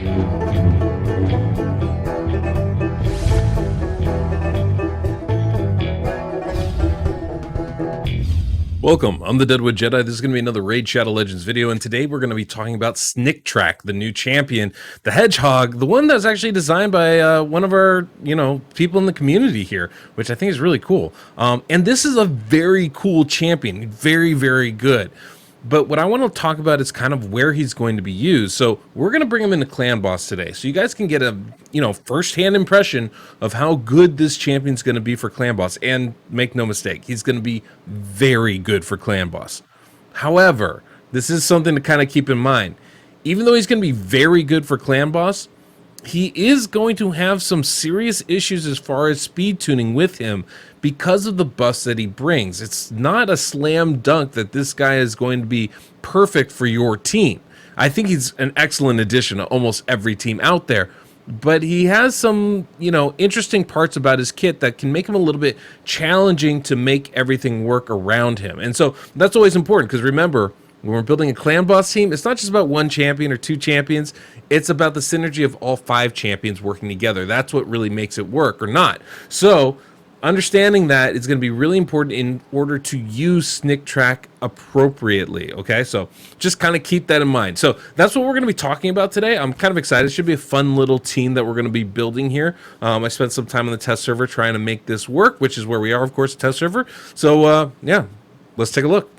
Welcome, I'm the Deadwood Jedi. This is going to be another Raid Shadow Legends video, and today we're going to be talking about Sniktraak, the new champion, the hedgehog, the one that's actually designed by one of our, people in the community here, which I think is really cool. And this is a very cool champion, very, very good. But what I want to talk about is kind of where he's going to be used. So we're going to bring him into Clan Boss today, so you guys can get a first-hand impression of how good this champion's going to be for Clan Boss. And make no mistake, he's going to be very good for Clan Boss. However, this is something to kind of keep in mind. Even though he's going to be very good for Clan Boss, he is going to have some serious issues as far as speed tuning with him because of the buffs that he brings. It's not a slam dunk that this guy is going to be perfect for your team. I think he's an excellent addition to almost every team out there, but he has some, interesting parts about his kit that can make him a little bit challenging to make everything work around him. And so that's always important, because remember, when we're building a Clan Boss team, it's not just about one champion or two champions. It's about the synergy of all 5 champions working together. That's what really makes it work or not. So understanding that is going to be really important in order to use Sniktraak appropriately, okay? So just kind of keep that in mind. So that's what we're going to be talking about today. I'm kind of excited. It should be a fun little team that we're going to be building here. I spent some time on the test server trying to make this work, which is where we are, of course, test server. So yeah, let's take a look.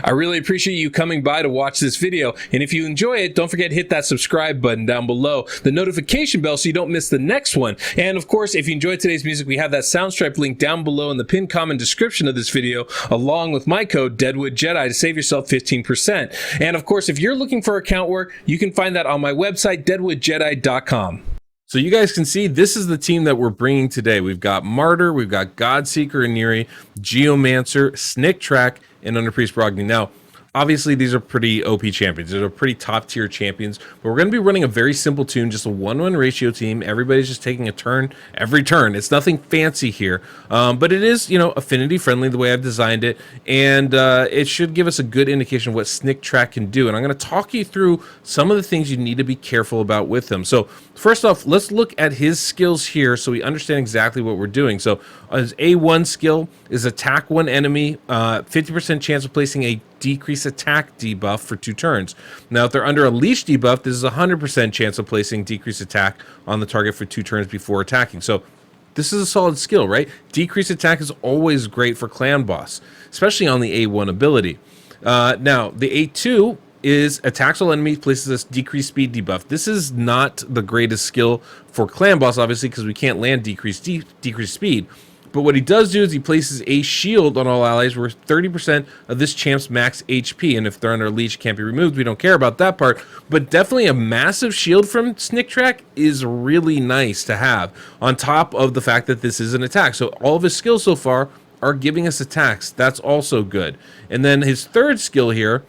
I really appreciate you coming by to watch this video, and if you enjoy it, don't forget to hit that subscribe button down below, the notification bell so you don't miss the next one. And of course, if you enjoyed today's music, we have that Soundstripe link down below in the pinned comment description of this video, along with my code Deadwood Jedi to save yourself 15%. And of course, if you're looking for account work, you can find that on my website, deadwoodjedi.com. So you guys can see this is the team that we're bringing today. We've got Martyr, we've got Godseeker and Neri, Geomancer, Sniktraak, and Underpriest Brogni. Now, obviously, these are pretty OP champions. They're pretty top-tier champions, but we're going to be running a very simple tune, just a 1-1 ratio team. Everybody's just taking a turn every turn. It's nothing fancy here, but it is, affinity-friendly the way I've designed it, and it should give us a good indication of what Sniktraak can do. And I'm going to talk you through some of the things you need to be careful about with him. So first off, let's look at his skills here so we understand exactly what we're doing. So his A1 skill is attack one enemy, 50% chance of placing a decrease attack debuff for 2 turns. Now, if they're under a leash debuff, this is a 100% chance of placing decrease attack on the target for 2 turns before attacking. So this is a solid skill, right? Decrease attack is always great for Clan Boss, especially on the A1 ability. Now, the A2 is attacks all enemies, places this decreased speed debuff. This is not the greatest skill for Clan Boss, obviously, because we can't land decreased speed. But what he does do is he places a shield on all allies where 30% of this champ's max HP, and if they're under leash, can't be removed. We don't care about that part, but definitely a massive shield from Sniktraak is really nice to have, on top of the fact that this is an attack. So all of his skills so far are giving us attacks. That's also good. And then his third skill here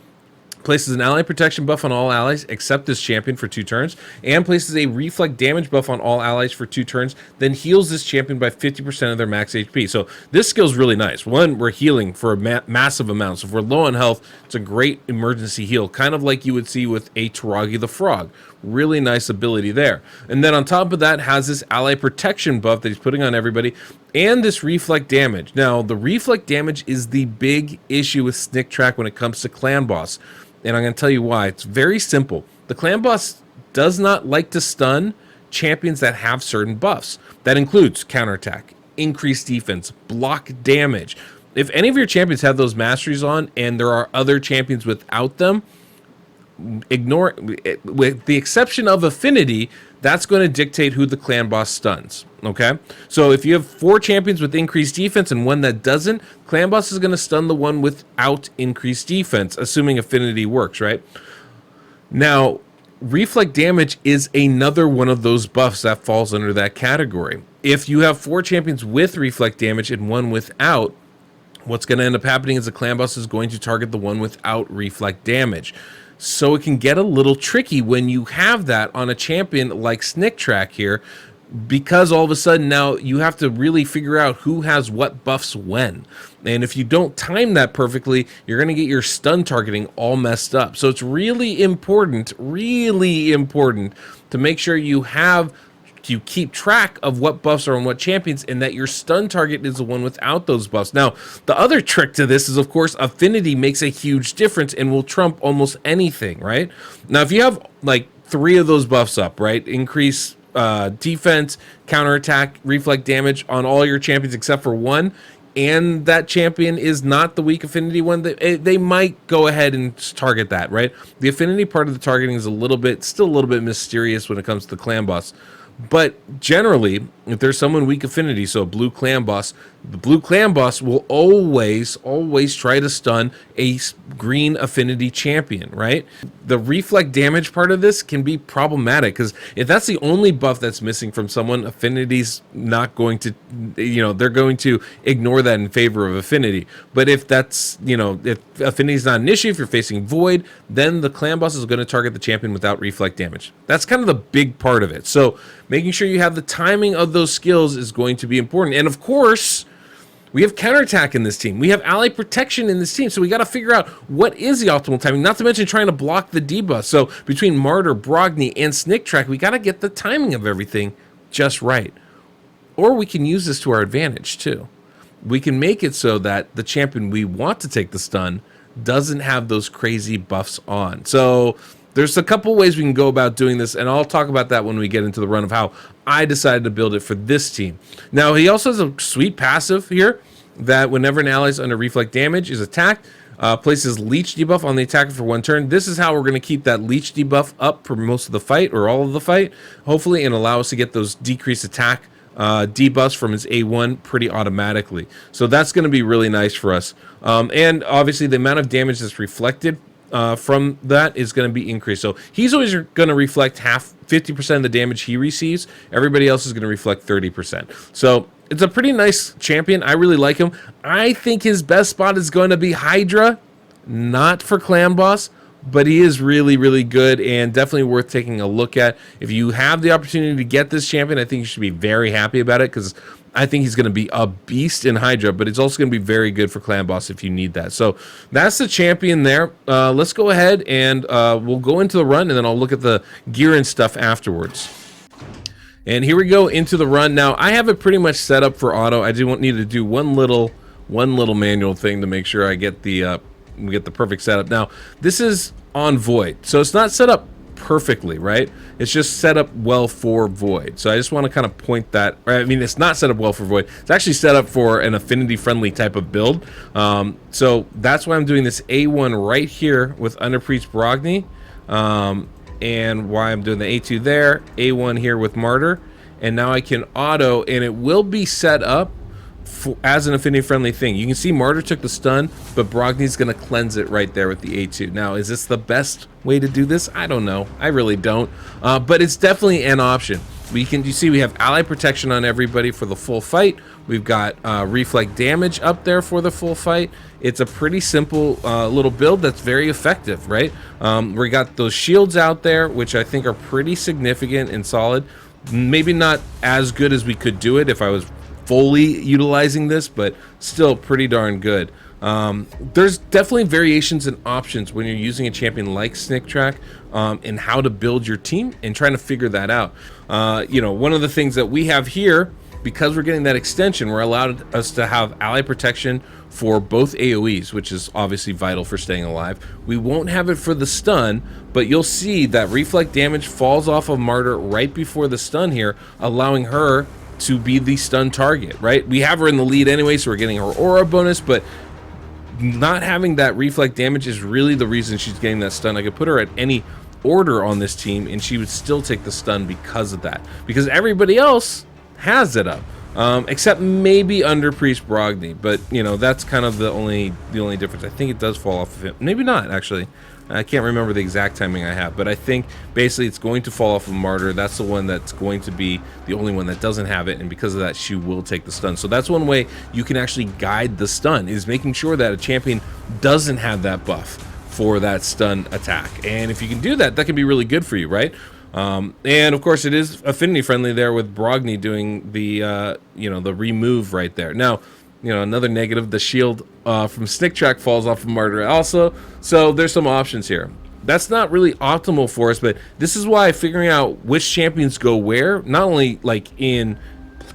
places an ally protection buff on all allies except this champion for 2 turns, and places a reflect damage buff on all allies for 2 turns, then heals this champion by 50% of their max HP. So this skill is really nice. One, we're healing for a massive amount. So if we're low on health, it's a great emergency heal, kind of like you would see with a Taragi the Frog. Really nice ability there. And then on top of that, has this ally protection buff that he's putting on everybody, and this reflect damage. Now, the reflect damage is the big issue with Sniktraak when it comes to Clan Boss. And I'm going to tell you why. It's very simple. The Clan Boss does not like to stun champions that have certain buffs. That includes counterattack, increased defense, block damage. If any of your champions have those masteries on and there are other champions without them, ignore it. With the exception of affinity, that's going to dictate who the Clan Boss stuns. Okay, so if you have 4 champions with increased defense and one that doesn't, Clan Boss is going to stun the one without increased defense, assuming affinity works, right? Now, reflect damage is another one of those buffs that falls under that category. If you have 4 champions with reflect damage and one without, what's going to end up happening is the Clan Boss is going to target the one without reflect damage. So it can get a little tricky when you have that on a champion like Sniktraak here, because all of a sudden now you have to really figure out who has what buffs when. And if you don't time that perfectly, you're going to get your stun targeting all messed up. So it's really important to make sure you keep track of what buffs are on what champions, and that your stun target is the one without those buffs. Now, the other trick to this is, of course, affinity makes a huge difference and will trump almost anything, right? Now, if you have like 3 of those buffs up, right, increase defense, counterattack, reflect damage on all your champions except for one, and that champion is not the weak affinity one, they might go ahead and target that, right? The affinity part of the targeting is still a little bit mysterious when it comes to the clan boss. But generally, if there's someone weak affinity, so a blue clan boss, the blue clan boss will always try to stun a green affinity champion, right? The reflect damage part of this can be problematic, because if that's the only buff that's missing from someone, affinity's not going to, they're going to ignore that in favor of affinity. But if that's, if affinity's not an issue, if you're facing void, then the clan boss is going to target the champion without reflect damage. That's kind of the big part of it. So making sure you have the timing of those skills is going to be important. And of course, we have counterattack in this team. We have ally protection in this team. So we got to figure out what is the optimal timing, not to mention trying to block the debuff. So between Martyr, Brogni, and Sniktraak, we got to get the timing of everything just right. Or we can use this to our advantage too. We can make it so that the champion we want to take the stun doesn't have those crazy buffs on. So there's a couple ways we can go about doing this, and I'll talk about that when we get into the run of how I decided to build it for this team. Now, he also has a sweet passive here that whenever an ally is under reflect damage is attacked, places leech debuff on the attacker for 1 turn. This is how we're going to keep that leech debuff up for most of the fight, or all of the fight, hopefully, and allow us to get those decreased attack debuffs from his A1 pretty automatically. So that's going to be really nice for us. And obviously, the amount of damage that's reflected from that is going to be increased. So he's always going to reflect 50% of the damage he receives. Everybody else is going to reflect 30%. So it's a pretty nice champion. I really like him. I think his best spot is going to be Hydra, not for clan boss, but he is really, really good and definitely worth taking a look at. If you have the opportunity to get this champion, I think you should be very happy about it, because I think he's going to be a beast in Hydra, but it's also going to be very good for clan boss if you need that. So that's the champion there. Let's go ahead and we'll go into the run, and then I'll look at the gear and stuff afterwards. And here we go into the run. Now, I have it pretty much set up for auto. I do need to do one little manual thing to make sure I get the we get the perfect setup. Now, this is on void, so it's not set up perfectly, right? It's just set up well for void. So I just want to kind of point that, I mean, it's not set up well for void. It's actually set up for an affinity friendly type of build. So that's why I'm doing this A1 right here with Underpriest Brogni, and why I'm doing the A2 there, A1 here with Martyr, and now I can auto, and it will be set up as an affinity friendly thing. You can see Martyr took the stun, but Brogni's going to cleanse it right there with the A2. Now, is this the best way to do this? I don't know. I really don't. But it's definitely an option. You see we have ally protection on everybody for the full fight. We've got reflect damage up there for the full fight. It's a pretty simple little build that's very effective, right? We got those shields out there, which I think are pretty significant and solid. Maybe not as good as we could do it if I was fully utilizing this, but still pretty darn good. There's definitely variations and options when you're using a champion like Sniktraak, and how to build your team and trying to figure that out. One of the things that we have here, because we're getting that extension, we're allowed us to have ally protection for both AoEs, which is obviously vital for staying alive. We won't have it for the stun, but you'll see that reflect damage falls off of Martyr right before the stun here, allowing her to be the stun target, right? We have her in the lead anyway, so we're getting her aura bonus, but not having that reflect damage is really the reason she's getting that stun. I could put her at any order on this team and she would still take the stun because of that, because everybody else has it up, except maybe Underpriest Brogni, but that's kind of the only difference. I think it does fall off of him, maybe not actually. I can't remember the exact timing I have, but I think basically it's going to fall off of Martyr. That's the one that's going to be the only one that doesn't have it, and because of that, she will take the stun. So that's one way you can actually guide the stun, is making sure that a champion doesn't have that buff for that stun attack. And if you can do that, that can be really good for you, right? And of course, it is affinity friendly there with Brogni doing the the remove right there. Now, another negative, the shield from Sniktraak falls off of Martyr also. So there's some options here. That's not really optimal for us, but this is why figuring out which champions go where, not only like in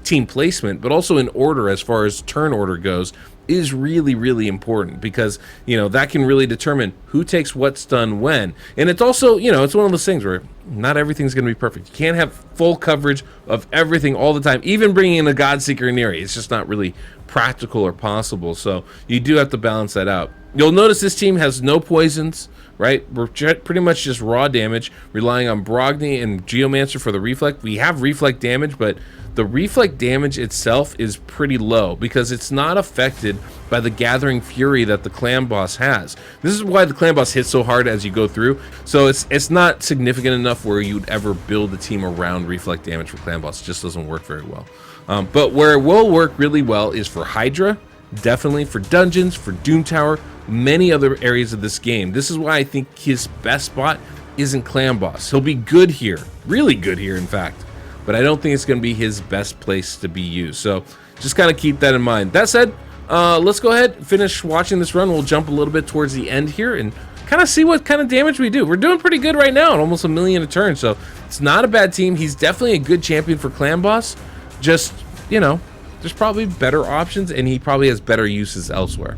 team placement, but also in order as far as turn order goes, is really, really important, because that can really determine who takes what stun when. And it's also, it's one of those things where not everything's going to be perfect. You can't have full coverage of everything all the time. Even bringing in a Godseeker in area, it's just not really practical or possible. So you do have to balance that out. You'll notice this team has no poisons, right? We're pretty much just raw damage, relying on Brogni and Geomancer for the reflect. We have reflect damage, but the reflect damage itself is pretty low because it's not affected by the Gathering Fury that the clan boss has. This is why the clan boss hits so hard as you go through. So it's not significant enough where you'd ever build a team around reflect damage for clan boss. It just doesn't work very well. But where it will work really well is for Hydra, definitely for dungeons, for Doom Tower, many other areas of this game. This is why I think his best spot isn't clan boss. He'll be good here, really good here in fact, but I don't think it's going to be his best place to be used. So just kind of keep that in mind. That said, let's go ahead and finish watching this run. We'll jump a little bit towards the end here and kind of see what kind of damage we do. We're doing pretty good right now at almost 1 million a turn, so it's not a bad team. He's definitely a good champion for clan boss. Just, there's probably better options, and he probably has better uses elsewhere.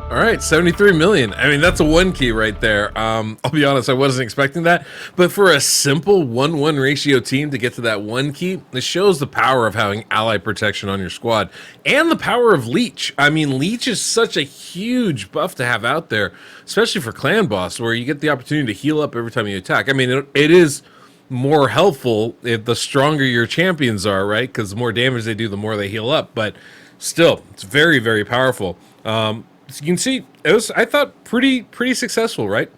All right, 73 million. I mean, that's a 1 key right there. I'll be honest, I wasn't expecting that. But for a simple 1-1 ratio team to get to that 1 key, this shows the power of having ally protection on your squad and the power of Leech. I mean, Leech is such a huge buff to have out there, especially for clan boss, where you get the opportunity to heal up every time you attack. I mean, it is more helpful if the stronger your champions are, right? Because the more damage they do, the more they heal up. But still, it's very, very powerful. So you can see, it was, I thought, pretty successful, right?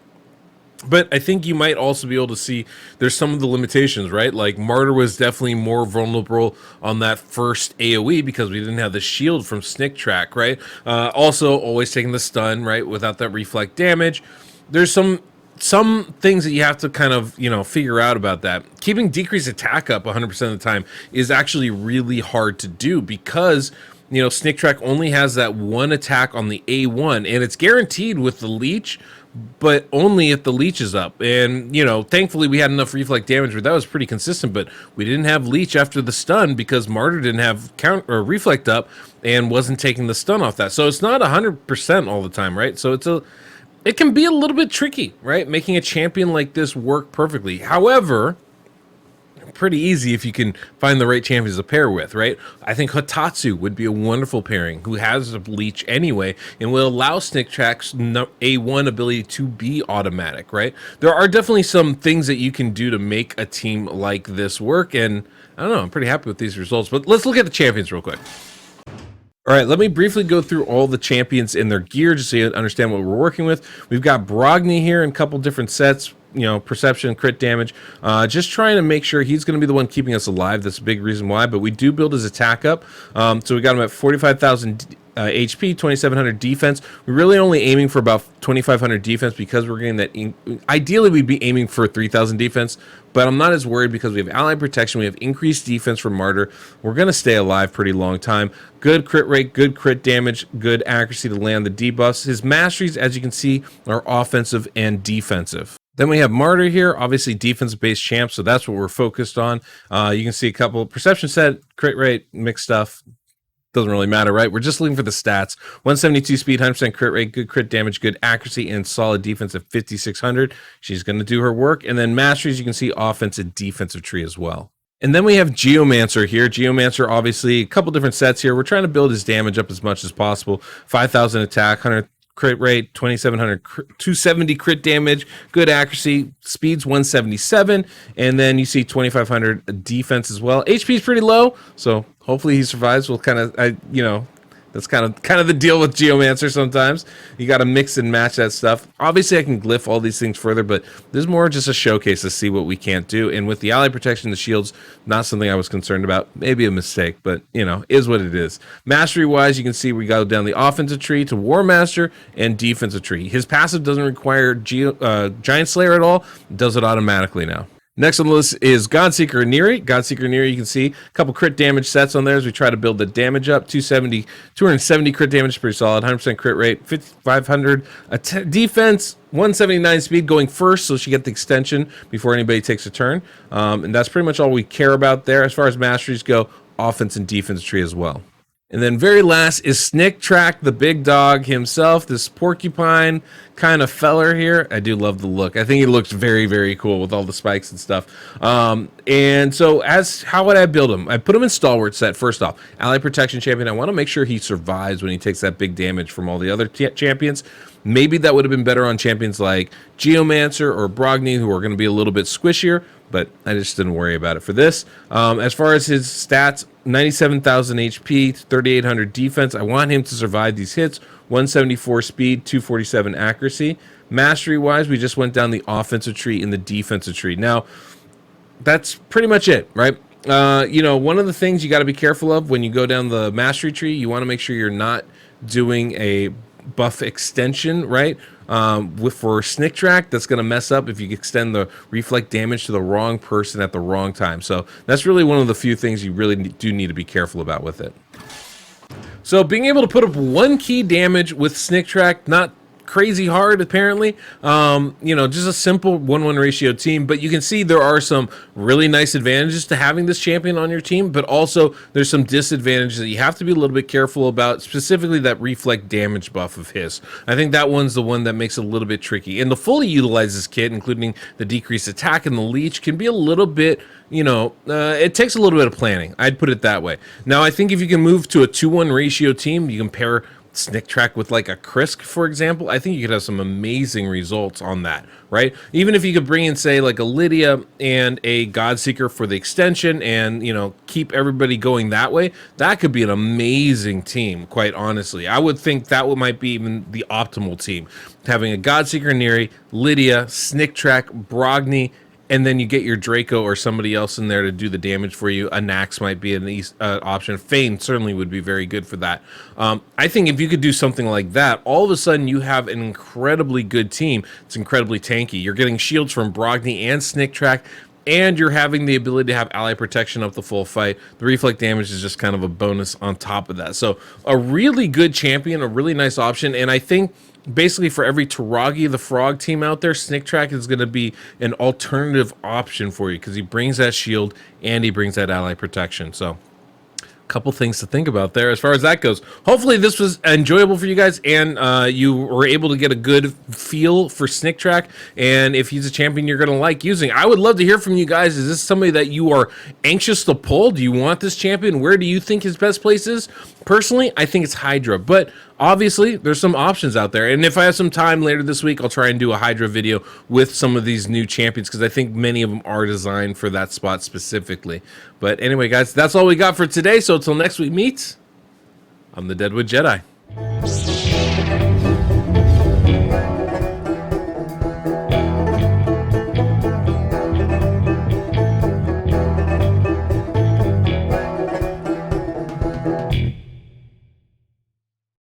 But I think you might also be able to see there's some of the limitations, right? Like Martyr was definitely more vulnerable on that first AoE because we didn't have the shield from Sniktraak, right? Also, always taking the stun, right? Without that reflect damage. There's some things that you have to kind of, figure out about that. Keeping decreased attack up 100% of the time is actually really hard to do because Sniktraak only has that one attack on the A1, and it's guaranteed with the leech, but only if the leech is up. And, thankfully we had enough reflect damage where that was pretty consistent, but we didn't have leech after the stun because Martyr didn't have reflect up and wasn't taking the stun off that. So it's not 100% all the time, right? So it can be a little bit tricky, right? Making a champion like this work perfectly. However, pretty easy if you can find the right champions to pair with, right? I think Hotatsu would be a wonderful pairing, who has a leech anyway and will allow Sniktraak's A1 ability to be automatic, right? There are definitely some things that you can do to make a team like this work, and I don't know, I'm pretty happy with these results. But let's look at the champions real quick. All right, let me briefly go through all the champions and their gear just so you understand what we're working with. We've got Brogni here in a couple different sets, perception, crit damage. Just trying to make sure he's going to be the one keeping us alive. That's a big reason why, but we do build his attack up. So we got him at 45,000 HP, 2,700 defense. We're really only aiming for about 2,500 defense because we're getting that. Ideally, we'd be aiming for 3,000 defense, but I'm not as worried because we have ally protection. We have increased defense from Martyr. We're going to stay alive pretty long time. Good crit rate, good crit damage, good accuracy to land the debuffs. His masteries, as you can see, are offensive and defensive. Then we have Martyr here, obviously defense-based champ, so that's what we're focused on. You can see a couple perception set, crit rate, mixed stuff. Doesn't really matter, right? We're just looking for the stats. 172 speed, 100% crit rate, good crit damage, good accuracy, and solid defense at 5,600. She's going to do her work. And then masteries, you can see offense and defensive tree as well. And then we have Geomancer here. Geomancer, obviously, a couple different sets here. We're trying to build his damage up as much as possible. 5,000 attack, 100 crit rate, 2,700, 270 crit damage, good accuracy, speed's 177, and then you see 2,500 defense as well. HP is pretty low, so hopefully he survives. We'll kind of, that's kind of the deal with Geomancer sometimes. You got to mix and match that stuff. Obviously, I can glyph all these things further, but this is more just a showcase to see what we can't do. And with the ally protection, the shields, not something I was concerned about. Maybe a mistake, but, is what it is. Mastery-wise, you can see we go down the offensive tree to War Master and defensive tree. His passive doesn't require Giant Slayer at all. It does it automatically now. Next on the list is Godseeker Neri. Godseeker Neri, you can see a couple crit damage sets on there as we try to build the damage up. 270 crit damage, pretty solid. 100% crit rate, 5,500 defense, 179 speed going first, so she gets the extension before anybody takes a turn. And that's pretty much all we care about there. As far as masteries go, offense and defense tree as well. And then very last is Sniktraak, the big dog himself, this porcupine kind of feller here. I do love the look. I think he looks very, very cool with all the spikes and stuff. And so how would I build him? I put him in Stalwart set, first off. Ally Protection Champion, I want to make sure he survives when he takes that big damage from all the other champions. Maybe that would have been better on champions like Geomancer or Brogni, who are going to be a little bit squishier, but I just didn't worry about it for this. As far as his stats, 97,000 HP, 3,800 defense. I want him to survive these hits. 174 speed, 247 accuracy. Mastery-wise, we just went down the offensive tree and the defensive tree. Now, that's pretty much it, right? One of the things you got to be careful of when you go down the mastery tree, you want to make sure you're not doing a buff extension, right? For Sniktraak, that's going to mess up if you extend the reflect damage to the wrong person at the wrong time. So that's really one of the few things you really do need to be careful about with it. So being able to put up 1 key damage with Sniktraak, not crazy hard apparently. Just a simple 1-1 ratio team, but you can see there are some really nice advantages to having this champion on your team, but also there's some disadvantages that you have to be a little bit careful about, specifically that reflect damage buff of his. I think that one's the one that makes it a little bit tricky. And the fully utilize this kit, including the decreased attack and the leech, can be a little bit, it takes a little bit of planning. I'd put it that way. Now, I think if you can move to a 2-1 ratio team, you can pair Sniktraak with like a Krisk, for example, I think you could have some amazing results on that, right? Even if you could bring in, say, like a Lydia and a Godseeker for the extension and, keep everybody going that way, that could be an amazing team, quite honestly. I would think that might be even the optimal team. Having a Godseeker Neri, Lydia, Sniktraak, Brogni, and then you get your Draco or somebody else in there to do the damage for you. A Nax might be an option. Fane certainly would be very good for that. I think if you could do something like that, all of a sudden you have an incredibly good team. It's incredibly tanky. You're getting shields from Brogni and Sniktraak, and you're having the ability to have ally protection up the full fight. The reflect damage is just kind of a bonus on top of that. So a really good champion, a really nice option, and I think basically for every Taragi the Frog team out there, Sniktraak is going to be an alternative option for you because he brings that shield and he brings that ally protection. So couple things to think about there as far as that goes. Hopefully this was enjoyable for you guys and you were able to get a good feel for Sniktraak, and if he's a champion you're going to like using. I would love to hear from you guys. Is this somebody that you are anxious to pull? Do you want this champion? Where do you think his best place is? Personally, I think it's Hydra, but obviously there's some options out there, and if I have some time later this week, I'll try and do a Hydra video with some of these new champions because I think many of them are designed for that spot specifically. But anyway, guys, that's all we got for today. So until next week meet, I'm the Deadwood Jedi.